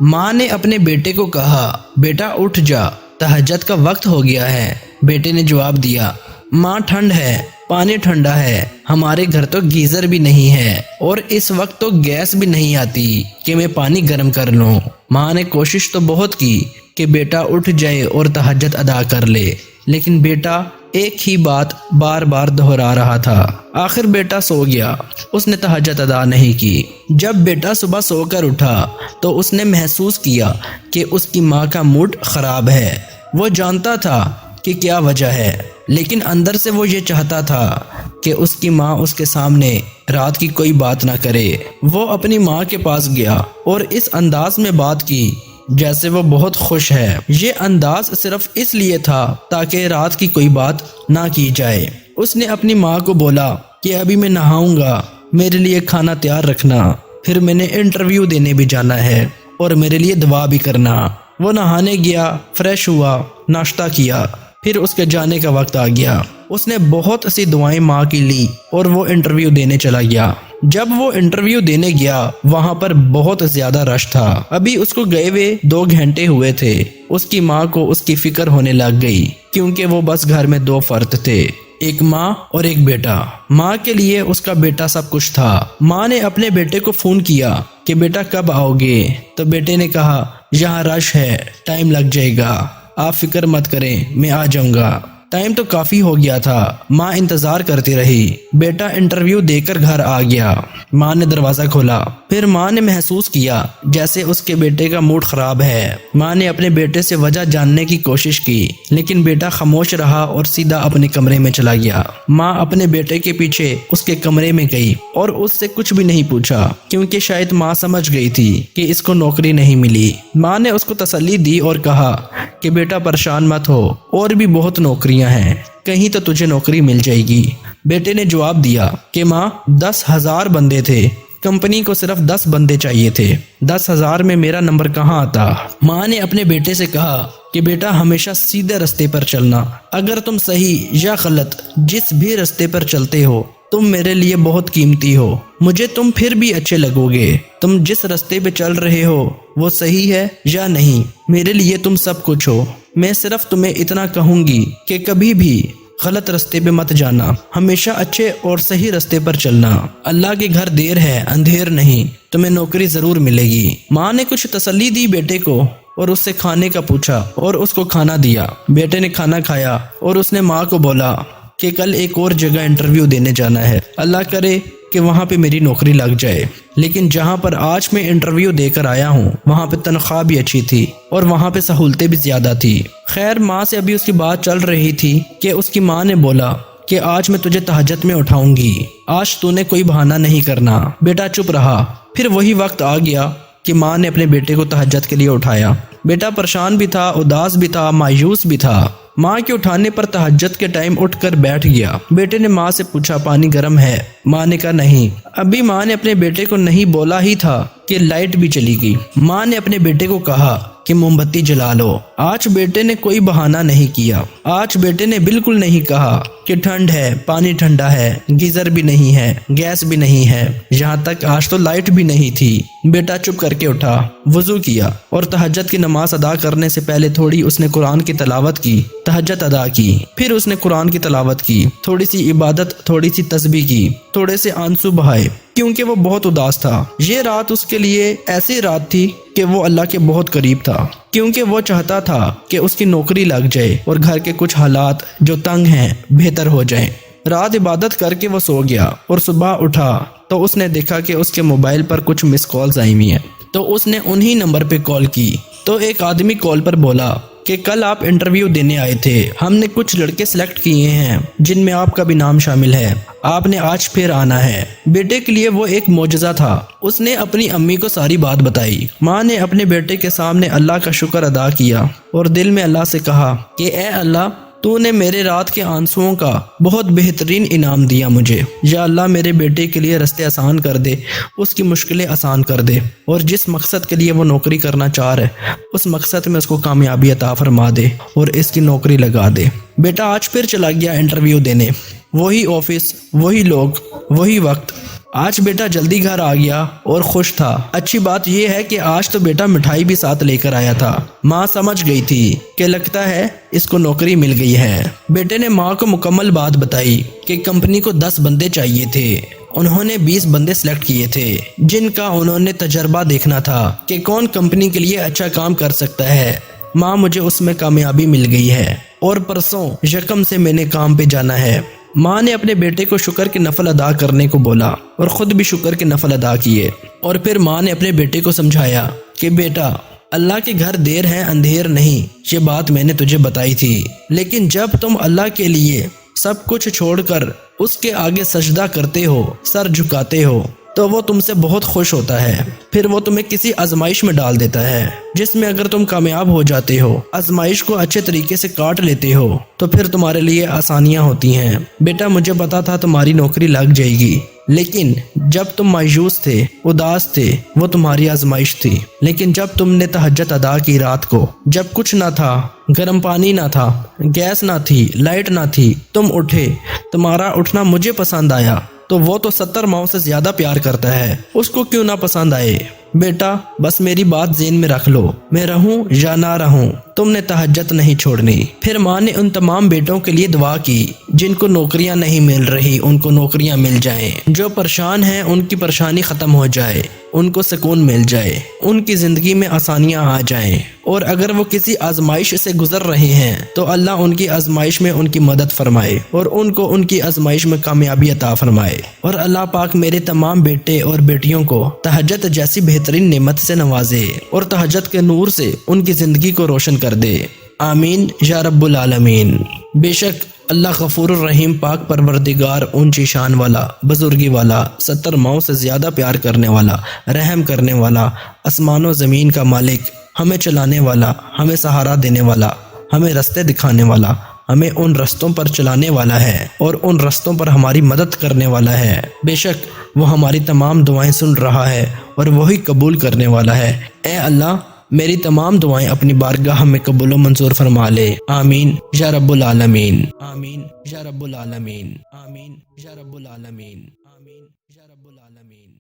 ماں نے اپنے بیٹے کو کہا، بیٹا اٹھ جا، تہجد کا وقت ہو گیا ہے۔ بیٹے نے جواب دیا، ماں ٹھنڈ ہے، پانی ٹھنڈا ہے، ہمارے گھر تو گیزر بھی نہیں ہے اور اس وقت تو گیس بھی نہیں آتی کہ میں پانی گرم کر لوں۔ ماں نے کوشش تو بہت کی کہ بیٹا اٹھ جائے اور تہجد ادا کر لے، لیکن بیٹا ایک ہی بات بار بار دہرا رہا تھا۔ آخر بیٹا سو گیا، اس نے تہجد ادا نہیں کی۔ جب بیٹا صبح سو کر اٹھا تو اس نے محسوس کیا کہ اس کی ماں کا موڈ خراب ہے۔ وہ جانتا تھا کہ کیا وجہ ہے، لیکن اندر سے وہ یہ چاہتا تھا کہ اس کی ماں اس کے سامنے رات کی کوئی بات نہ کرے۔ وہ اپنی ماں کے پاس گیا اور اس انداز میں بات کی جیسے وہ بہت خوش ہے۔ یہ انداز صرف اس لیے تھا تاکہ رات کی کوئی بات نہ کی جائے۔ اس نے اپنی ماں کو بولا کہ ابھی میں نہاؤں گا، میرے لیے کھانا تیار رکھنا، پھر میں نے انٹرویو دینے بھی جانا ہے اور میرے لیے دعا بھی کرنا۔ وہ نہانے گیا، فریش ہوا، ناشتہ کیا، پھر اس کے جانے کا وقت آ گیا۔ اس نے بہت سی دعائیں ماں کی لی اور وہ انٹرویو دینے چلا گیا۔ جب وہ انٹرویو دینے گیا وہاں پر بہت زیادہ رش تھا۔ ابھی اس کو گئے ہوئے 2 گھنٹے ہوئے تھے۔ اس کی ماں کو اس کی فکر ہونے لگ گئی کیونکہ وہ بس گھر میں 2 فرد تھے، ایک ماں اور ایک بیٹا۔ ماں کے لیے اس کا بیٹا سب کچھ تھا۔ ماں نے اپنے بیٹے کو فون کیا کہ بیٹا کب آؤ گے؟ تو بیٹے نے کہا، یہاں رش ہے، ٹائم لگ جائے گا، آپ فکر مت کریں، میں آ جاؤں گا۔ ٹائم تو کافی ہو گیا تھا، ماں انتظار کرتی رہی۔ بیٹا انٹرویو دے کر گھر آ گیا۔ ماں نے دروازہ کھولا، پھر ماں نے محسوس کیا جیسے اس کے بیٹے کا موڈ خراب ہے۔ ماں نے اپنے بیٹے سے وجہ جاننے کی کوشش کی، لیکن بیٹا خاموش رہا اور سیدھا اپنے کمرے میں چلا گیا۔ ماں اپنے بیٹے کے پیچھے اس کے کمرے میں گئی اور اس سے کچھ بھی نہیں پوچھا کیونکہ شاید ماں سمجھ گئی تھی کہ اس کو نوکری نہیں ملی۔ ماں نے اس کو تسلی دی اور کہا کہ بیٹا پریشان مت ہو، اور بھی بہت نوکریاں ہیں، کہیں تو تجھے نوکری مل جائے گی۔ بیٹے نے جواب دیا کہ ماں 10,000 بندے تھے، کمپنی کو صرف 10 بندے چاہیے تھے، 10,000 میں میرا نمبر کہاں آتا؟ ماں نے اپنے بیٹے سے کہا کہ بیٹا ہمیشہ سیدھے رستے پر چلنا، اگر تم صحیح یا غلط جس بھی رستے پر چلتے ہو تم میرے لیے بہت قیمتی ہو، مجھے تم پھر بھی اچھے لگو گے۔ تم جس رستے پہ چل رہے ہو وہ صحیح ہے یا نہیں، میرے لیے تم سب کچھ ہو۔ میں صرف تمہیں اتنا کہوں گی کہ کبھی بھی غلط رستے پہ مت جانا، ہمیشہ اچھے اور صحیح رستے پر چلنا۔ اللہ کے گھر دیر ہے اندھیر نہیں، تمہیں نوکری ضرور ملے گی۔ ماں نے کچھ تسلی دی بیٹے کو اور اس سے کھانے کا پوچھا اور اس کو کھانا دیا۔ بیٹے نے کھانا کھایا اور اس نے ماں کو بولا کہ کل ایک اور جگہ انٹرویو دینے جانا ہے، اللہ کرے کہ وہاں پہ میری نوکری لگ جائے، لیکن جہاں پر آج میں انٹرویو دے کر آیا ہوں وہاں پہ تنخواہ بھی اچھی تھی اور وہاں پہ سہولتیں بھی زیادہ تھی۔ خیر ماں سے ابھی اس کی بات چل رہی تھی کہ اس کی ماں نے بولا کہ آج میں تجھے تہجد میں اٹھاؤں گی، آج تو نے کوئی بہانہ نہیں کرنا۔ بیٹا چپ رہا۔ پھر وہی وقت آ گیا کہ ماں نے اپنے بیٹے کو تہجد کے لیے اٹھایا۔ بیٹا پریشان بھی تھا، اداس بھی تھا، مایوس بھی تھا۔ ماں کے اٹھانے پر تہجد کے ٹائم اٹھ کر بیٹھ گیا۔ بیٹے نے ماں سے پوچھا پانی گرم ہے؟ ماں نے کہا نہیں۔ ابھی ماں نے اپنے بیٹے کو نہیں بولا ہی تھا کہ لائٹ بھی چلی گئی۔ ماں نے اپنے بیٹے کو کہا کہ موم بتی جلا لو۔ آج بیٹے نے کوئی بہانہ نہیں کیا۔ آج بیٹے نے بالکل نہیں کہا کہ ٹھنڈ ہے، پانی ٹھنڈا ہے، گیزر بھی نہیں ہے، گیس بھی نہیں ہے، یہاں تک آج تو لائٹ بھی نہیں تھی۔ بیٹا چپ کر کے اٹھا، وضو کیا اور تہجد کی نماز ادا کرنے سے پہلے تھوڑی اس نے قرآن کی تلاوت کی، تہجد ادا کی، پھر اس نے قرآن کی تلاوت کی، تھوڑی سی عبادت، تھوڑی سی تسبیح کی، تھوڑے سے آنسو بہائے کیونکہ وہ بہت اداس تھا۔ یہ رات اس کے لیے ایسی رات تھی کہ وہ اللہ کے بہت قریب تھا کیونکہ وہ چاہتا تھا کہ اس کی نوکری لگ جائے اور گھر کے کچھ حالات جو تنگ ہیں بہتر ہو جائیں۔ رات عبادت کر کے وہ سو گیا اور صبح اٹھا تو اس نے دیکھا کہ اس کے موبائل پر کچھ مس کالز آئی ہوئی ہیں، تو اس نے انہی نمبر پہ کال کی تو ایک آدمی کال پر بولا کہ کل آپ انٹرویو دینے آئے تھے، ہم نے کچھ لڑکے سلیکٹ کیے ہیں جن میں آپ کا بھی نام شامل ہے، آپ نے آج پھر آنا ہے۔ بیٹے کے لیے وہ ایک معجزہ تھا۔ اس نے اپنی امی کو ساری بات بتائی۔ ماں نے اپنے بیٹے کے سامنے اللہ کا شکر ادا کیا اور دل میں اللہ سے کہا کہ اے اللہ، تو نے میرے رات کے آنسوؤں کا بہت بہترین انعام دیا مجھے۔ یا اللہ میرے بیٹے کے لیے رستے آسان کر دے، اس کی مشکلیں آسان کر دے، اور جس مقصد کے لیے وہ نوکری کرنا چاہ رہے اس مقصد میں اس کو کامیابی عطا فرما دے اور اس کی نوکری لگا دے۔ بیٹا آج پھر چلا گیا انٹرویو دینے، وہی آفس، وہی لوگ، وہی وقت۔ آج بیٹا جلدی گھر آ گیا اور خوش تھا۔ اچھی بات یہ ہے کہ آج تو بیٹا مٹھائی بھی ساتھ لے کر آیا تھا۔ ماں سمجھ گئی تھی کہ لگتا ہے اس کو نوکری مل گئی ہے۔ بیٹے نے ماں کو مکمل بات بتائی کہ کمپنی کو 10 بندے چاہیے تھے۔ انہوں نے 20 بندے سلیکٹ کیے تھے جن کا انہوں نے تجربہ دیکھنا تھا کہ کون کمپنی کے لیے اچھا کام کر سکتا ہے۔ ماں مجھے اس میں کامیابی مل گئی ہے اور پرسوں یکم سے میں نے کام پہ جانا ہے۔ ماں نے اپنے بیٹے کو شکر کے نفل ادا کرنے کو بولا اور خود بھی شکر کے نفل ادا کیے، اور پھر ماں نے اپنے بیٹے کو سمجھایا کہ بیٹا اللہ کے گھر دیر ہے اندھیر نہیں، یہ بات میں نے تجھے بتائی تھی، لیکن جب تم اللہ کے لیے سب کچھ چھوڑ کر اس کے آگے سجدہ کرتے ہو، سر جھکاتے ہو، تو وہ تم سے بہت خوش ہوتا ہے۔ پھر وہ تمہیں کسی آزمائش میں ڈال دیتا ہے جس میں اگر تم کامیاب ہو جاتے ہو، آزمائش کو اچھے طریقے سے کاٹ لیتے ہو، تو پھر تمہارے لیے آسانیاں ہوتی ہیں۔ بیٹا مجھے پتا تھا تمہاری نوکری لگ جائے گی، لیکن جب تم مایوس تھے، اداس تھے، وہ تمہاری آزمائش تھی۔ لیکن جب تم نے تہجد ادا کی رات کو، جب کچھ نہ تھا، گرم پانی نہ تھا، گیس نہ تھی، لائٹ نہ تھی، تم اٹھے، تمہارا اٹھنا مجھے پسند آیا، تو وہ تو 70 ماؤں سے زیادہ پیار کرتا ہے، اس کو کیوں نہ پسند آئے؟ بیٹا بس میری بات ذہن میں رکھ لو، میں رہوں یا نہ رہوں، تم نے تہجد نہیں چھوڑنی۔ پھر ماں نے ان تمام بیٹوں کے لیے دعا کی جن کو نوکریاں نہیں مل رہی، ان کو نوکریاں مل جائیں، جو پریشان ہیں ان کی پریشانی ختم ہو جائے، ان کو سکون مل جائے، ان کی زندگی میں آسانیاں آ جائیں، اور اگر وہ کسی آزمائش سے گزر رہے ہیں تو اللہ ان کی آزمائش میں ان کی مدد فرمائے اور ان کو ان کی آزمائش میں کامیابی عطا فرمائے، اور اللہ پاک میرے تمام بیٹے اور بیٹیوں کو تہجد جیسی بہترین نعمت سے نوازے اور تہجد کے نور سے ان کی زندگی کو روشن کر دے، آمین یا رب العالمین۔ بے شک اللہ غفور الرحیم، پاک پروردگار، اونچی شان والا، بزرگی والا، 70 ماؤں سے زیادہ پیار کرنے والا، رحم کرنے والا، آسمان و زمین کا مالک، ہمیں چلانے والا، ہمیں سہارا دینے والا، ہمیں رستے دکھانے والا، ہمیں ان رستوں پر چلانے والا ہے اور ان رستوں پر ہماری مدد کرنے والا ہے۔ بے شک وہ ہماری تمام دعائیں سن رہا ہے اور وہی قبول کرنے والا ہے۔ اے اللہ میری تمام دعائیں اپنی بارگاہ میں قبول و منظور فرما لے، آمین یا رب العالمین، آمین یا رب العالمین، آمین یا رب العالمین، آمین یا رب العالمین۔